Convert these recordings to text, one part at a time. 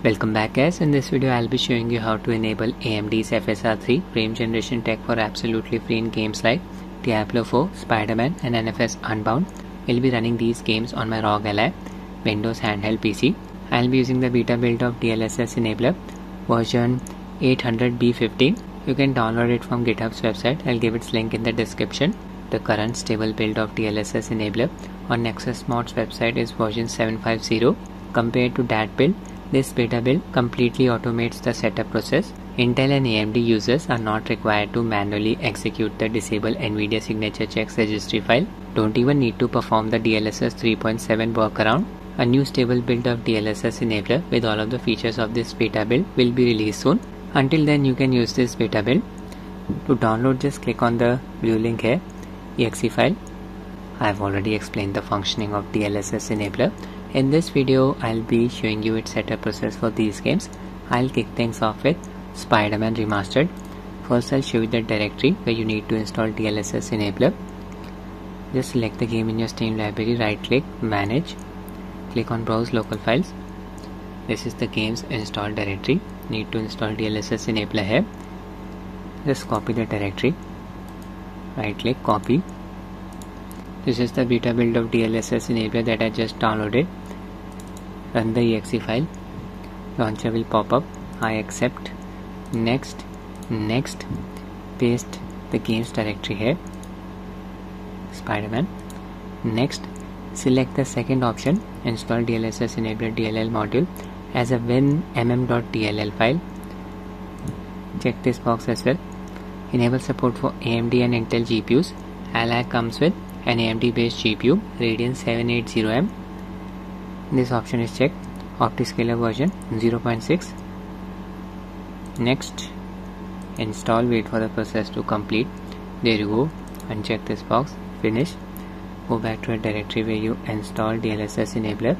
Welcome back guys. In this video I'll be showing you how to enable AMD's FSR 3 frame generation tech for absolutely free in games like Diablo 4, Spiderman and NFS Unbound. We'll be running these games on my Rog Ally Windows handheld PC. I'll be using the beta build of DLSS enabler version 800B15. You can download it from GitHub's website. I'll give its link in the description. The current stable build of DLSS enabler on Nexus Mods website is version 750. Compared to that build, this beta build completely automates the setup process. Intel and AMD users are not required to manually execute the disable NVIDIA signature checks registry file. Don't even need to perform the DLSS 3.7 workaround. A new stable build of DLSS enabler with all of the features of this beta build will be released soon. Until then, you can use this beta build. To download, just click on the blue link here, exe file. I have already explained the functioning of DLSS enabler. In this video, I'll be showing you its setup process for these games. I'll kick things off with Spiderman Remastered. First, I'll show you the directory where you need to install DLSS enabler. Just select the game in your Steam library, right click, manage, click on browse local files. This is the game's install directory. Need to install DLSS enabler here. Just copy the directory, right click, copy. This is the beta build of DLSS enabler that I just downloaded. Run the exe file. Launcher will pop up. I accept. Next. Paste the game's directory here, Spiderman. Next, select the second option, install DLSS enabler DLL module as a win.mm.dll file. Check this box as well. Enable support for AMD and Intel GPUs. Ally comes with an AMD based GPU Radeon 780M. This option is checked. Optiscaler version 0.6. Next, install, wait for the process to complete. There you go. Uncheck this box. Finish. Go back to a directory where you install DLSS enabler.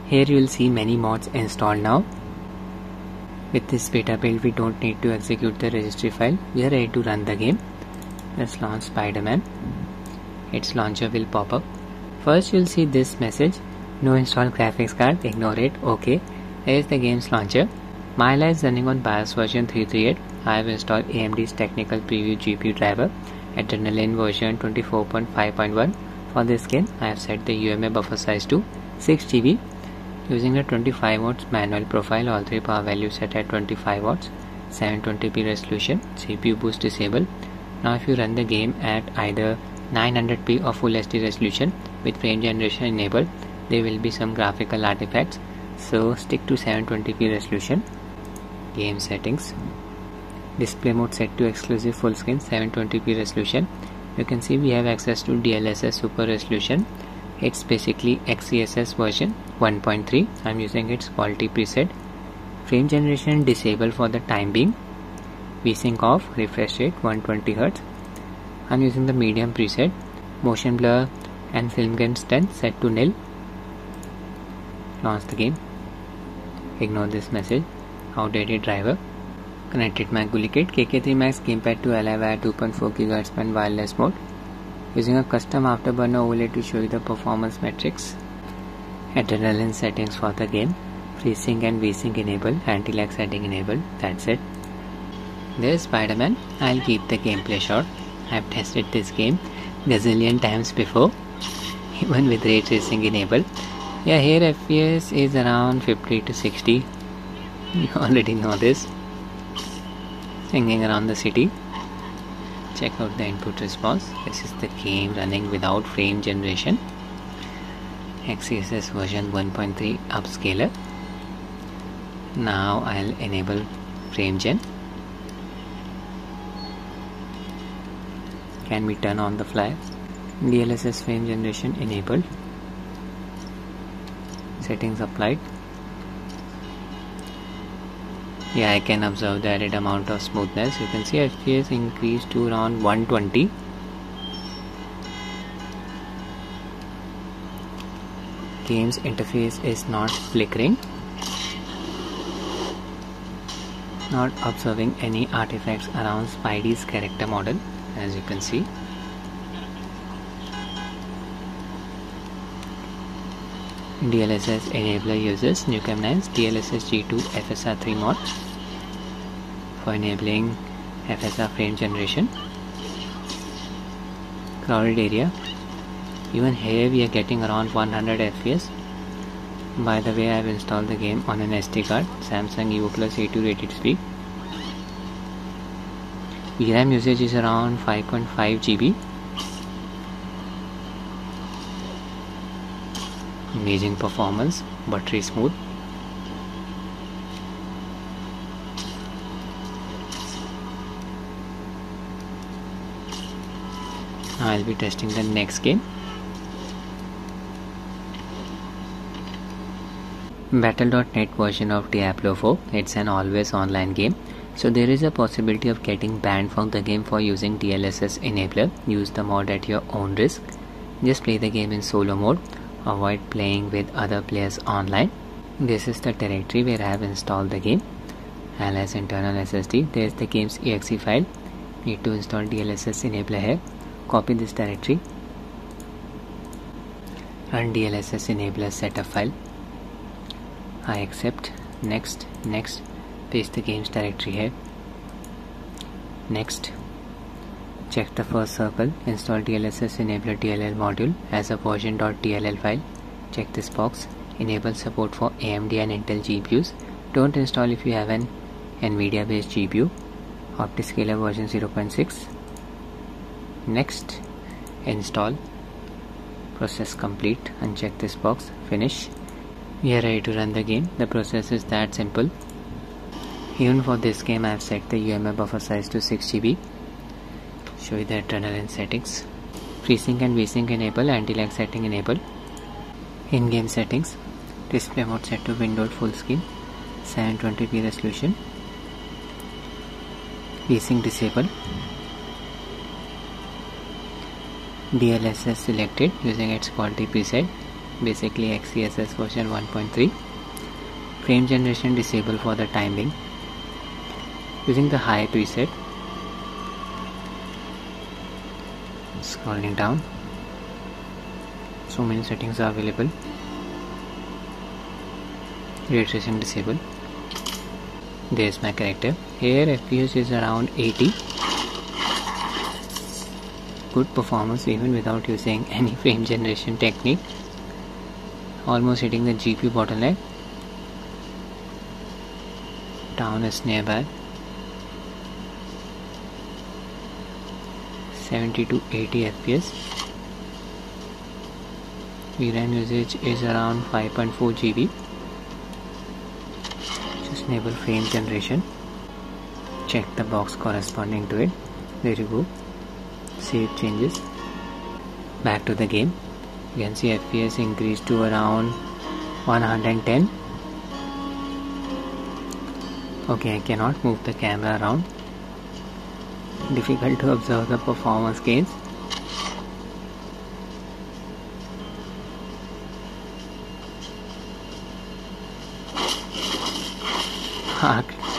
Here you will see many mods installed now. With this beta build, we don't need to execute the registry file. We are ready to run the game. Let's launch Spiderman. Its launcher will pop up. First, you'll see this message: no installed graphics card. Ignore it. Okay. Here is the game's launcher. My Ally is running on BIOS version 338. I have installed AMD's technical preview GPU driver, Adrenaline version 24.5.1. For this game, I have set the UMA buffer size to 6 GB. Using a 25 watts manual profile, all three power values set at 25 watts, 720p resolution, CPU boost disabled. Now if you run the game at either 900p or full HD resolution with frame generation enabled, there will be some graphical artifacts, so stick to 720p resolution. Game settings, display mode set to exclusive full screen 720p resolution. You can see we have access to DLSS super resolution. It's basically XeSS version 1.3. I'm using its quality preset. Frame generation disabled for the time being. VSync off, refresh rate 120Hz. I'm using the medium preset. Motion blur and film gain strength set to nil. Launch the game. Ignore this message. Outdated driver. Connected my GUI kit KK3 Max gamepad to Ally via 2.4 GHz band wireless mode. Using a custom Afterburner overlay to show you the performance metrics. Adrenaline settings for the game. FreeSync and VSync enabled. Anti-lag setting enabled. That's it. There's Spiderman. I'll keep the gameplay short. I've tested this game gazillion times before, even with ray tracing enabled. Yeah, here FPS is around 50 to 60. You already know this. Hanging around the city. Check out the input response. This is the game running without frame generation. XeSS version 1.3 upscaler. Now I'll enable frame gen. Can be turned on the fly. DLSS frame generation enabled. Settings applied. Yeah, I can observe the added amount of smoothness. You can see FPS increased to around 120. Game's interface is not flickering. Not observing any artifacts around Spidey's character model, as you can see. DLSS enabler uses Ingame DLSS G2 FSR 3 mod for enabling FSR frame generation. Crowded area. Even here we are getting around 100 FPS. By the way, I have installed the game on an SD card, Samsung Evo Plus A2 rated speed. VRAM usage is around 5.5 GB. Amazing performance, buttery smooth. Now I'll be testing the next game. Battle.net version of Diablo 4. It's an always online game, so there is a possibility of getting banned from the game for using DLSS enabler. Use the mod at your own risk. Just play the game in solo mode. Avoid playing with other players online. This is the directory where I have installed the game. As internal SSD, there is the game's exe file. Need to install DLSS enabler here. Copy this directory. Run DLSS enabler setup file. I accept. Next. Paste the game's directory here. Next. Check the first circle. Install DLSS enabler DLL module as a version.dll file. Check this box. Enable support for AMD and Intel GPUs. Don't install if you have an NVIDIA based GPU. Optiscaler version 0.6. Next. Install. Process complete. Uncheck this box. Finish. We are ready to run the game. The process is that simple. Even for this game I have set the UMA buffer size to 6 GB. Show you the adrenaline settings. FreeSync and VSync enable, anti-lag setting enable. In-game settings. Display mode set to windowed full screen. 720p resolution. VSync disable. DLSS selected using its quality preset. Basically XeSS version 1.3. Frame generation disable for the time being. Using the high preset. Scrolling down. So many settings are available. Ray tracing disable. There's my character. Here FPS is around 80. Good performance even without using any frame generation technique. Almost hitting the GPU bottleneck. Down is nearby. 70 to 80 FPS. VRAM usage is around 5.4 GB. Just enable frame generation. Check the box corresponding to it. There you go. Save changes. Back to the game. You can see FPS increased to around 110. Okay, I cannot move the camera around. Difficult to observe the performance gains.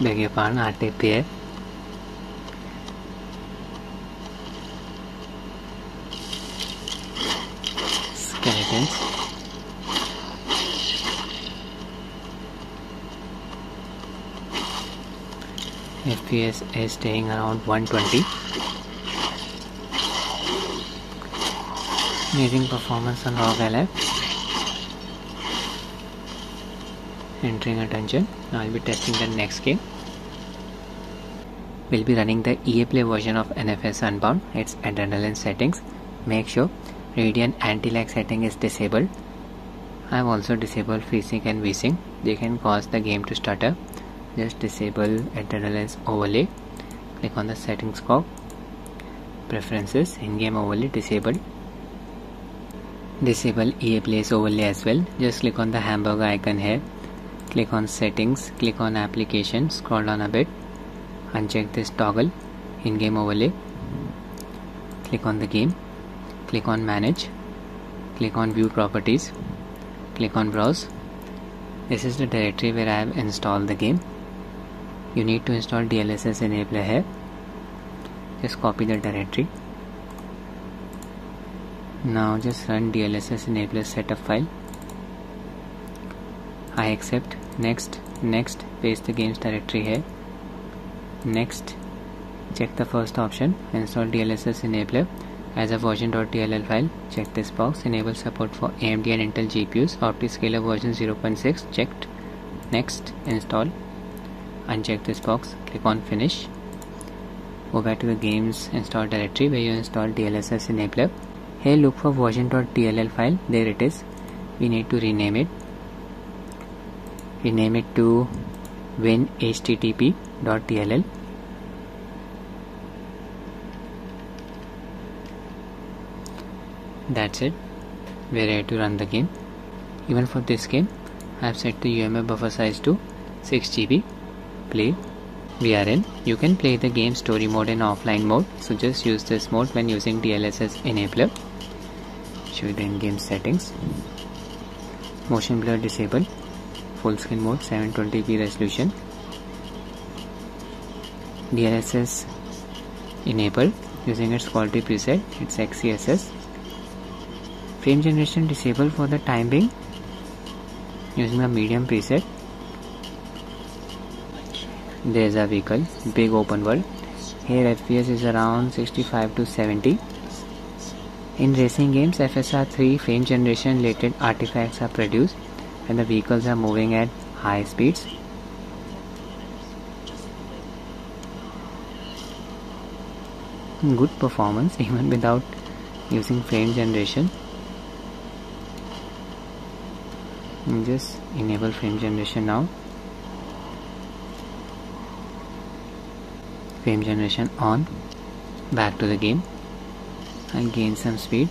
Beg your pardon, RTSS. Skeletons. FPS is staying around 120. Amazing performance on Rog Ally. Entering a dungeon. Now I'll be testing the next game. We'll be running the EA Play version of NFS Unbound. Its adrenaline settings. Make sure Radeon anti-lag setting is disabled. I have also disabled FreeSync and VSync. They can cause the game to stutter. Just disable adrenaline's overlay. Click on the settings cog. Preferences, in-game overlay disabled. Disable EA Play's overlay as well. Just click on the hamburger icon here. Click on settings, click on application, scroll down a bit. Uncheck this toggle, in-game overlay. Click on the game. Click on manage. Click on view properties. Click on browse. This is the directory where I have installed the game. You need to install DLSS enabler here. Just copy the directory. Now just run DLSS enabler setup file. I accept. Next, paste the games directory here. Next, check the first option, install DLSS enabler as a version.dll file. Check this box. Enable support for AMD and Intel GPUs. Optiscaler version 0.6 checked. Next, install. Uncheck this box. Click on finish. Go back to the games install directory where you install DLSS enabler. Here look for version.dll file. There it is. We need to rename it. Rename it to win.http.dll. That's it. We're ready to run the game. Even for this game, I have set the UMA buffer size to 6 GB. Play. We are in. You can play the game story mode in offline mode, so just use this mode when using DLSS enabler. Show you the in-game settings. Motion blur disable. Full screen mode, 720p resolution. DLSS enable using its quality preset, it's XCSS. Frame generation disable for the time being using the medium preset. There's a vehicle, big open world. Here FPS is around 65 to 70. In racing games, FSR 3 frame generation related artifacts are produced when the vehicles are moving at high speeds. Good performance even without using frame generation. Just enable frame generation now. Frame generation on. Back to the game and gain some speed.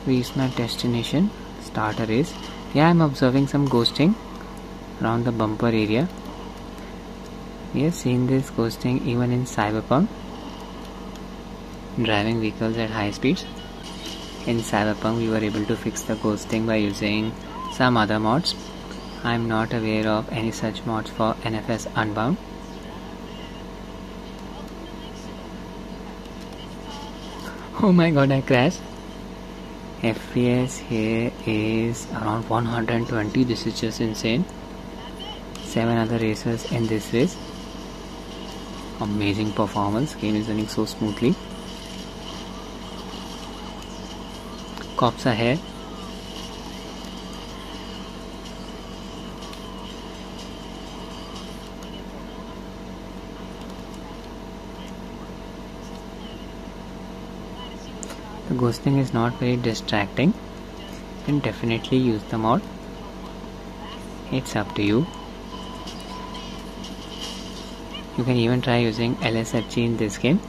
Reach my destination. Start a race. Yeah, I'm observing some ghosting around the bumper area. We have seen this ghosting even in Cyberpunk. Driving vehicles at high speeds. In Cyberpunk we were able to fix the ghosting by using some other mods. I'm not aware of any such mods for NFS Unbound. Oh my god, I crashed. FPS here is around 120. This is just insane. 7 other racers in this race. Amazing performance. Game is running so smoothly. Cops are here. The ghosting is not very distracting. You can definitely use the mod. It's up to you. You can even try using LSFG in this game.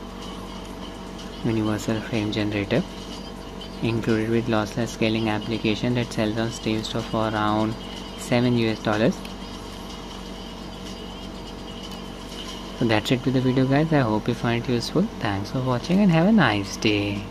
Universal frame generator. Included with lossless scaling application that sells on Steam store for around $7 US. So that's it with the video guys. I hope you find it useful. Thanks for watching and have a nice day.